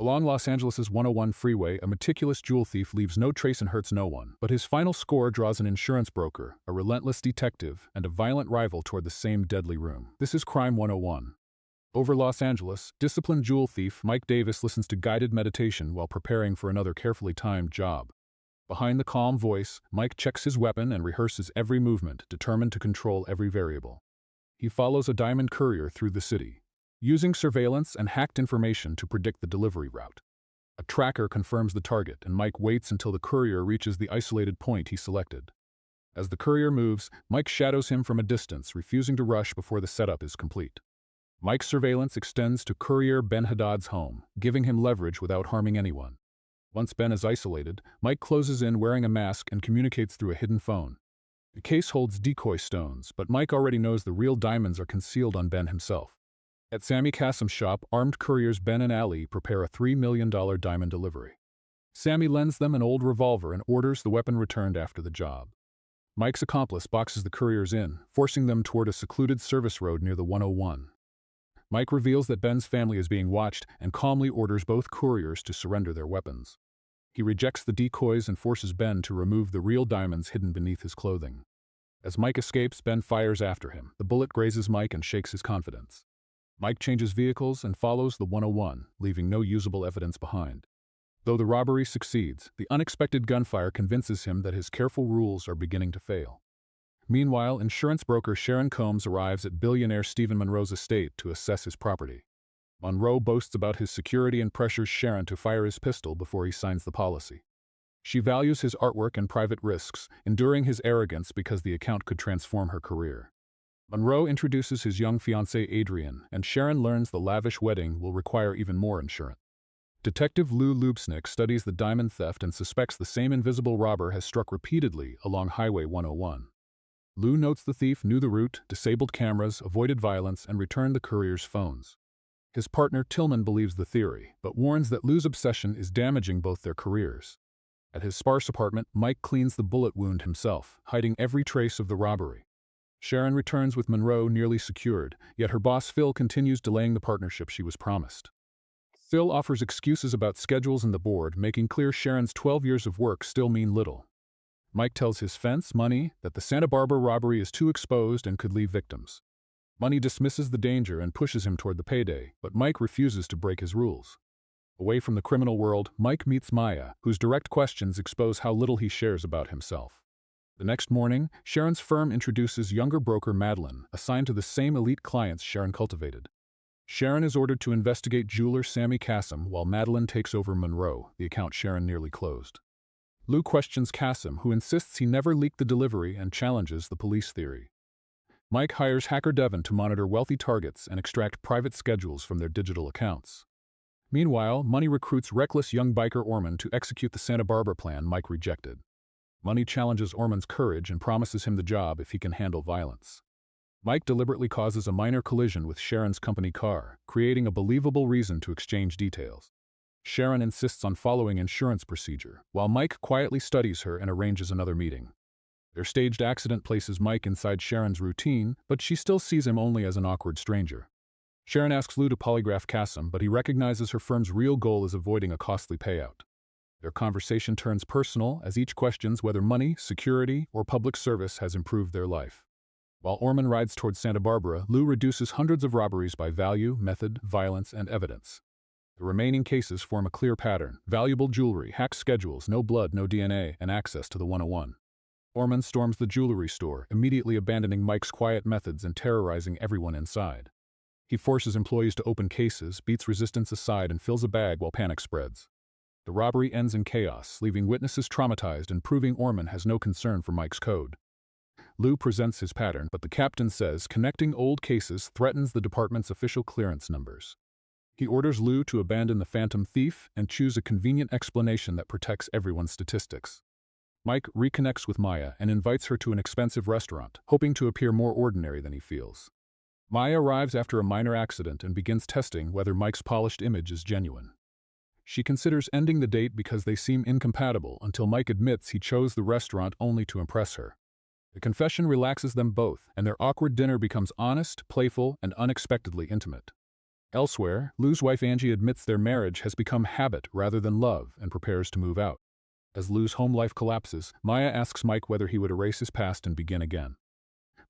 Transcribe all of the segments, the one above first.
Along Los Angeles' 101 freeway, a meticulous jewel thief leaves no trace and hurts no one, but his final score draws an insurance broker, a relentless detective, and a violent rival toward the same deadly room. This is Crime 101. Over Los Angeles, disciplined jewel thief Mike Davis listens to guided meditation while preparing for another carefully timed job. Behind the calm voice, Mike checks his weapon and rehearses every movement, determined to control every variable. He follows a diamond courier through the city, using surveillance and hacked information to predict the delivery route. A tracker confirms the target, and Mike waits until the courier reaches the isolated point he selected. As the courier moves, Mike shadows him from a distance, refusing to rush before the setup is complete. Mike's surveillance extends to courier Ben Haddad's home, giving him leverage without harming anyone. Once Ben is isolated, Mike closes in wearing a mask and communicates through a hidden phone. The case holds decoy stones, but Mike already knows the real diamonds are concealed on Ben himself. At Sammy Kassam's shop, armed couriers Ben and Ali prepare a $3 million diamond delivery. Sammy lends them an old revolver and orders the weapon returned after the job. Mike's accomplice boxes the couriers in, forcing them toward a secluded service road near the 101. Mike reveals that Ben's family is being watched and calmly orders both couriers to surrender their weapons. He rejects the decoys and forces Ben to remove the real diamonds hidden beneath his clothing. As Mike escapes, Ben fires after him. The bullet grazes Mike and shakes his confidence. Mike changes vehicles and follows the 101, leaving no usable evidence behind. Though the robbery succeeds, the unexpected gunfire convinces him that his careful rules are beginning to fail. Meanwhile, insurance broker Sharon Combs arrives at billionaire Stephen Monroe's estate to assess his property. Monroe boasts about his security and pressures Sharon to fire his pistol before he signs the policy. She values his artwork and private risks, enduring his arrogance because the account could transform her career. Monroe introduces his young fiancée Adrian, and Sharon learns the lavish wedding will require even more insurance. Detective Lou Lubsnick studies the diamond theft and suspects the same invisible robber has struck repeatedly along Highway 101. Lou notes the thief knew the route, disabled cameras, avoided violence, and returned the courier's phones. His partner Tillman believes the theory, but warns that Lou's obsession is damaging both their careers. At his sparse apartment, Mike cleans the bullet wound himself, hiding every trace of the robbery. Sharon returns with Monroe nearly secured, yet her boss Phil continues delaying the partnership she was promised. Phil offers excuses about schedules and the board, making clear Sharon's 12 years of work still mean little. Mike tells his fence, Money, that the Santa Barbara robbery is too exposed and could leave victims. Money dismisses the danger and pushes him toward the payday, but Mike refuses to break his rules. Away from the criminal world, Mike meets Maya, whose direct questions expose how little he shares about himself. The next morning, Sharon's firm introduces younger broker Madeline, assigned to the same elite clients Sharon cultivated. Sharon is ordered to investigate jeweler Sammy Kassam while Madeline takes over Monroe, the account Sharon nearly closed. Lou questions Kassam, who insists he never leaked the delivery and challenges the police theory. Mike hires hacker Devin to monitor wealthy targets and extract private schedules from their digital accounts. Meanwhile, Money recruits reckless young biker Orman to execute the Santa Barbara plan Mike rejected. Money challenges Orman's courage and promises him the job if he can handle violence. Mike deliberately causes a minor collision with Sharon's company car, creating a believable reason to exchange details. Sharon insists on following insurance procedure, while Mike quietly studies her and arranges another meeting. Their staged accident places Mike inside Sharon's routine, but she still sees him only as an awkward stranger. Sharon asks Lou to polygraph Kassam, but he recognizes her firm's real goal is avoiding a costly payout. Their conversation turns personal as each questions whether money, security, or public service has improved their life. While Orman rides toward Santa Barbara, Lou reduces hundreds of robberies by value, method, violence, and evidence. The remaining cases form a clear pattern: valuable jewelry, hacked schedules, no blood, no DNA, and access to the 101. Orman storms the jewelry store, immediately abandoning Mike's quiet methods and terrorizing everyone inside. He forces employees to open cases, beats resistance aside, and fills a bag while panic spreads. The robbery ends in chaos, leaving witnesses traumatized and proving Orman has no concern for Mike's code. Lou presents his pattern, but the captain says connecting old cases threatens the department's official clearance numbers. He orders Lou to abandon the phantom thief and choose a convenient explanation that protects everyone's statistics. Mike reconnects with Maya and invites her to an expensive restaurant, hoping to appear more ordinary than he feels. Maya arrives after a minor accident and begins testing whether Mike's polished image is genuine. She considers ending the date because they seem incompatible until Mike admits he chose the restaurant only to impress her. The confession relaxes them both, and their awkward dinner becomes honest, playful, and unexpectedly intimate. Elsewhere, Lou's wife Angie admits their marriage has become habit rather than love and prepares to move out. As Lou's home life collapses, Maya asks Mike whether he would erase his past and begin again.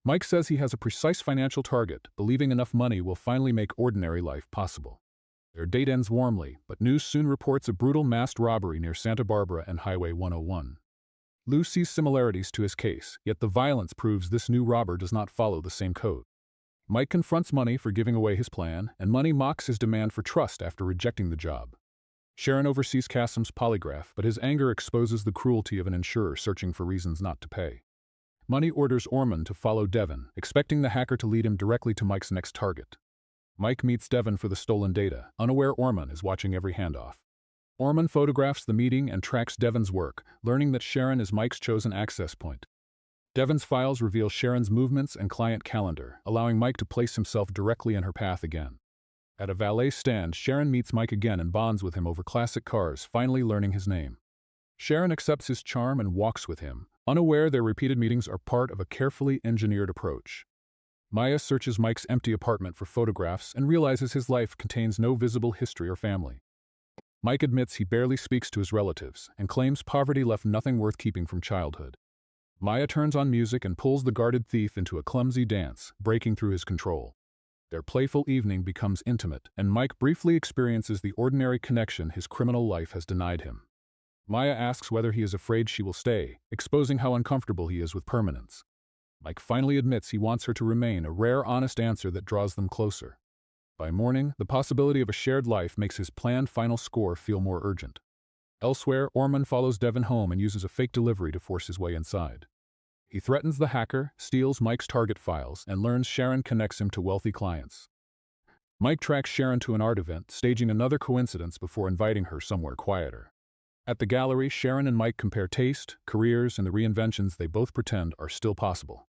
Mike says he has a precise financial target, believing enough money will finally make ordinary life possible. Their date ends warmly, but news soon reports a brutal masked robbery near Santa Barbara and Highway 101. Lou sees similarities to his case, yet the violence proves this new robber does not follow the same code. Mike confronts Money for giving away his plan, and Money mocks his demand for trust after rejecting the job. Sharon oversees Kasim's polygraph, but his anger exposes the cruelty of an insurer searching for reasons not to pay. Money orders Orman to follow Devon, expecting the hacker to lead him directly to Mike's next target. Mike meets Devon for the stolen data, unaware Orman is watching every handoff. Orman photographs the meeting and tracks Devon's work, learning that Sharon is Mike's chosen access point. Devon's files reveal Sharon's movements and client calendar, allowing Mike to place himself directly in her path again. At a valet stand, Sharon meets Mike again and bonds with him over classic cars, finally learning his name. Sharon accepts his charm and walks with him, unaware their repeated meetings are part of a carefully engineered approach. Maya searches Mike's empty apartment for photographs and realizes his life contains no visible history or family. Mike admits he barely speaks to his relatives and claims poverty left nothing worth keeping from childhood. Maya turns on music and pulls the guarded thief into a clumsy dance, breaking through his control. Their playful evening becomes intimate, and Mike briefly experiences the ordinary connection his criminal life has denied him. Maya asks whether he is afraid she will stay, exposing how uncomfortable he is with permanence. Mike finally admits he wants her to remain, a rare honest answer that draws them closer. By morning, the possibility of a shared life makes his planned final score feel more urgent. Elsewhere, Orman follows Devon home and uses a fake delivery to force his way inside. He threatens the hacker, steals Mike's target files, and learns Sharon connects him to wealthy clients. Mike tracks Sharon to an art event, staging another coincidence before inviting her somewhere quieter. At the gallery, Sharon and Mike compare taste, careers, and the reinventions they both pretend are still possible.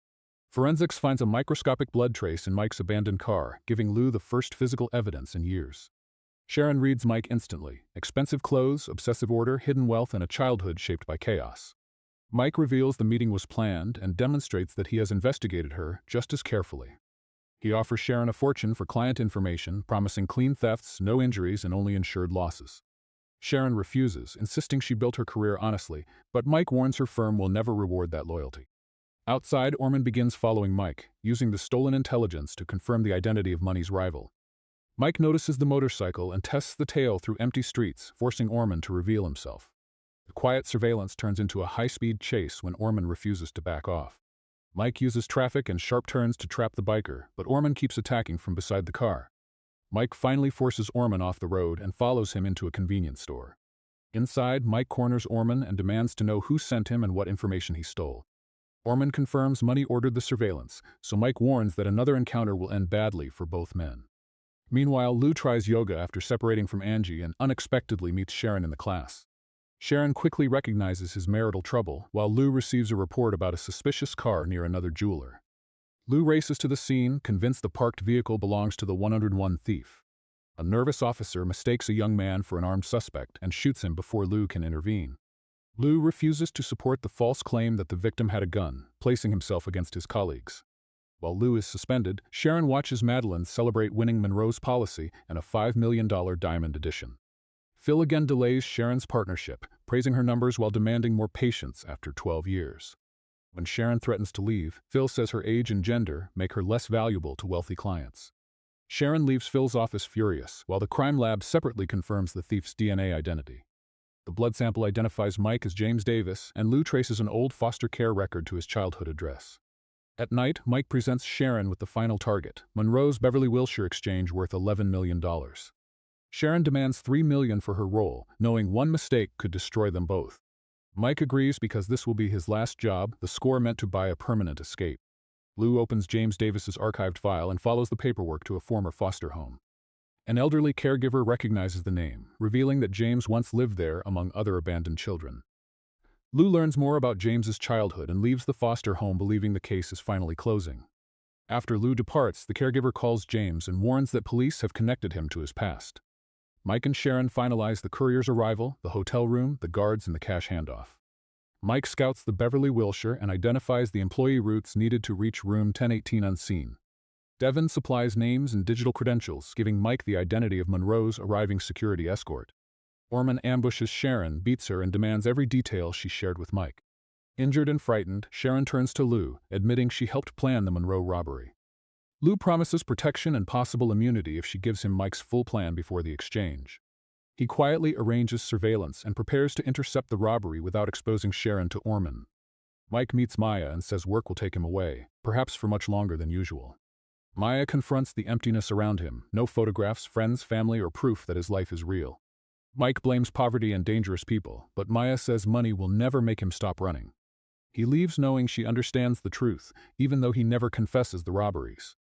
Forensics finds a microscopic blood trace in Mike's abandoned car, giving Lou the first physical evidence in years. Sharon reads Mike instantly: expensive clothes, obsessive order, hidden wealth, and a childhood shaped by chaos. Mike reveals the meeting was planned and demonstrates that he has investigated her just as carefully. He offers Sharon a fortune for client information, promising clean thefts, no injuries, and only insured losses. Sharon refuses, insisting she built her career honestly, but Mike warns her firm will never reward that loyalty. Outside, Orman begins following Mike, using the stolen intelligence to confirm the identity of Money's rival. Mike notices the motorcycle and tests the tale through empty streets, forcing Orman to reveal himself. The quiet surveillance turns into a high-speed chase when Orman refuses to back off. Mike uses traffic and sharp turns to trap the biker, but Orman keeps attacking from beside the car. Mike finally forces Orman off the road and follows him into a convenience store. Inside, Mike corners Orman and demands to know who sent him and what information he stole. Orman confirms Money ordered the surveillance, so Mike warns that another encounter will end badly for both men. Meanwhile, Lou tries yoga after separating from Angie and unexpectedly meets Sharon in the class. Sharon quickly recognizes his marital trouble, while Lou receives a report about a suspicious car near another jeweler. Lou races to the scene, convinced the parked vehicle belongs to the 101 thief. A nervous officer mistakes a young man for an armed suspect and shoots him before Lou can intervene. Lou refuses to support the false claim that the victim had a gun, placing himself against his colleagues. While Lou is suspended, Sharon watches Madeline celebrate winning Monroe's policy and a $5 million diamond edition. Phil again delays Sharon's partnership, praising her numbers while demanding more patience after 12 years. When Sharon threatens to leave, Phil says her age and gender make her less valuable to wealthy clients. Sharon leaves Phil's office furious, while the crime lab separately confirms the thief's DNA identity. The blood sample identifies Mike as James Davis, and Lou traces an old foster care record to his childhood address. At night, Mike presents Sharon with the final target, Monroe's Beverly Wilshire exchange worth $11 million. Sharon demands $3 million for her role, knowing one mistake could destroy them both. Mike agrees because this will be his last job, the score meant to buy a permanent escape. Lou opens James Davis's archived file and follows the paperwork to a former foster home. An elderly caregiver recognizes the name, revealing that James once lived there among other abandoned children. Lou learns more about James's childhood and leaves the foster home believing the case is finally closing. After Lou departs, the caregiver calls James and warns that police have connected him to his past. Mike and Sharon finalize the courier's arrival, the hotel room, the guards, and the cash handoff. Mike scouts the Beverly Wilshire and identifies the employee routes needed to reach room 1018 unseen. Devon supplies names and digital credentials, giving Mike the identity of Monroe's arriving security escort. Orman ambushes Sharon, beats her, and demands every detail she shared with Mike. Injured and frightened, Sharon turns to Lou, admitting she helped plan the Monroe robbery. Lou promises protection and possible immunity if she gives him Mike's full plan before the exchange. He quietly arranges surveillance and prepares to intercept the robbery without exposing Sharon to Orman. Mike meets Maya and says work will take him away, perhaps for much longer than usual. Maya confronts the emptiness around him, no photographs, friends, family, or proof that his life is real. Mike blames poverty and dangerous people, but Maya says money will never make him stop running. He leaves knowing she understands the truth, even though he never confesses the robberies.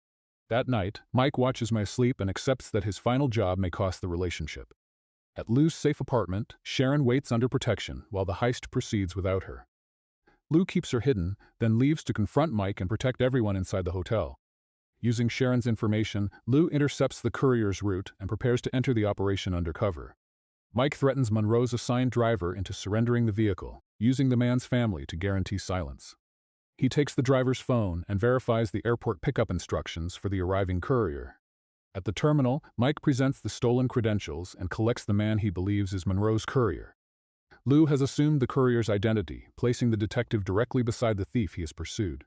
That night, Mike watches Maya sleep and accepts that his final job may cost the relationship. At Lou's safe apartment, Sharon waits under protection while the heist proceeds without her. Lou keeps her hidden, then leaves to confront Mike and protect everyone inside the hotel. Using Sharon's information, Lou intercepts the courier's route and prepares to enter the operation undercover. Mike threatens Monroe's assigned driver into surrendering the vehicle, using the man's family to guarantee silence. He takes the driver's phone and verifies the airport pickup instructions for the arriving courier. At the terminal, Mike presents the stolen credentials and collects the man he believes is Monroe's courier. Lou has assumed the courier's identity, placing the detective directly beside the thief he has pursued.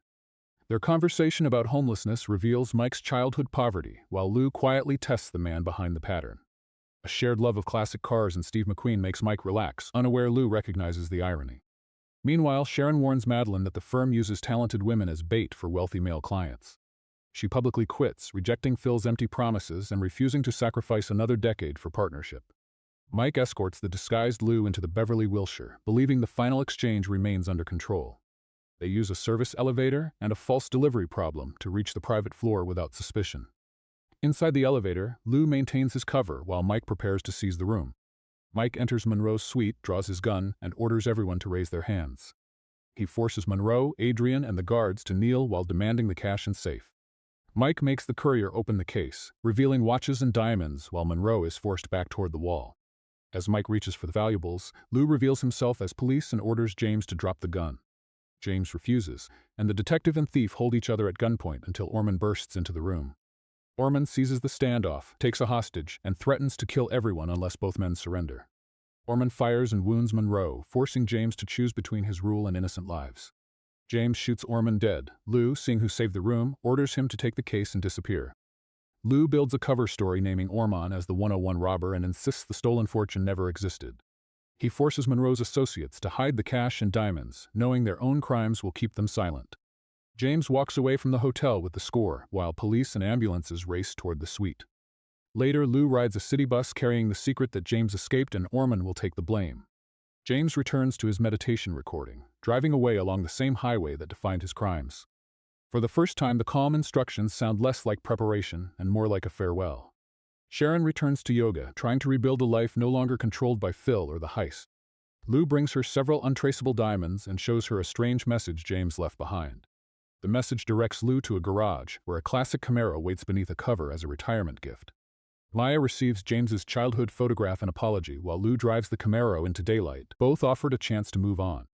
Their conversation about homelessness reveals Mike's childhood poverty, while Lou quietly tests the man behind the pattern. A shared love of classic cars and Steve McQueen makes Mike relax, unaware Lou recognizes the irony. Meanwhile, Sharon warns Madeline that the firm uses talented women as bait for wealthy male clients. She publicly quits, rejecting Phil's empty promises and refusing to sacrifice another decade for partnership. Mike escorts the disguised Lou into the Beverly Wilshire, believing the final exchange remains under control. They use a service elevator and a false delivery problem to reach the private floor without suspicion. Inside the elevator, Lou maintains his cover while Mike prepares to seize the room. Mike enters Monroe's suite, draws his gun, and orders everyone to raise their hands. He forces Monroe, Adrian, and the guards to kneel while demanding the cash and safe. Mike makes the courier open the case, revealing watches and diamonds while Monroe is forced back toward the wall. As Mike reaches for the valuables, Lou reveals himself as police and orders James to drop the gun. James refuses, and the detective and thief hold each other at gunpoint until Orman bursts into the room. Orman seizes the standoff, takes a hostage, and threatens to kill everyone unless both men surrender. Orman fires and wounds Monroe, forcing James to choose between his rule and innocent lives. James shoots Orman dead. Lou, seeing who saved the room, orders him to take the case and disappear. Lou builds a cover story naming Orman as the 101 robber and insists the stolen fortune never existed. He forces Monroe's associates to hide the cash and diamonds, knowing their own crimes will keep them silent. James walks away from the hotel with the score, while police and ambulances race toward the suite. Later, Lou rides a city bus carrying the secret that James escaped and Orman will take the blame. James returns to his meditation recording, driving away along the same highway that defined his crimes. For the first time, the calm instructions sound less like preparation and more like a farewell. Sharon returns to yoga, trying to rebuild a life no longer controlled by Phil or the heist. Lou brings her several untraceable diamonds and shows her a strange message James left behind. The message directs Lou to a garage, where a classic Camaro waits beneath a cover as a retirement gift. Maya receives James's childhood photograph and apology while Lou drives the Camaro into daylight. Both offered a chance to move on.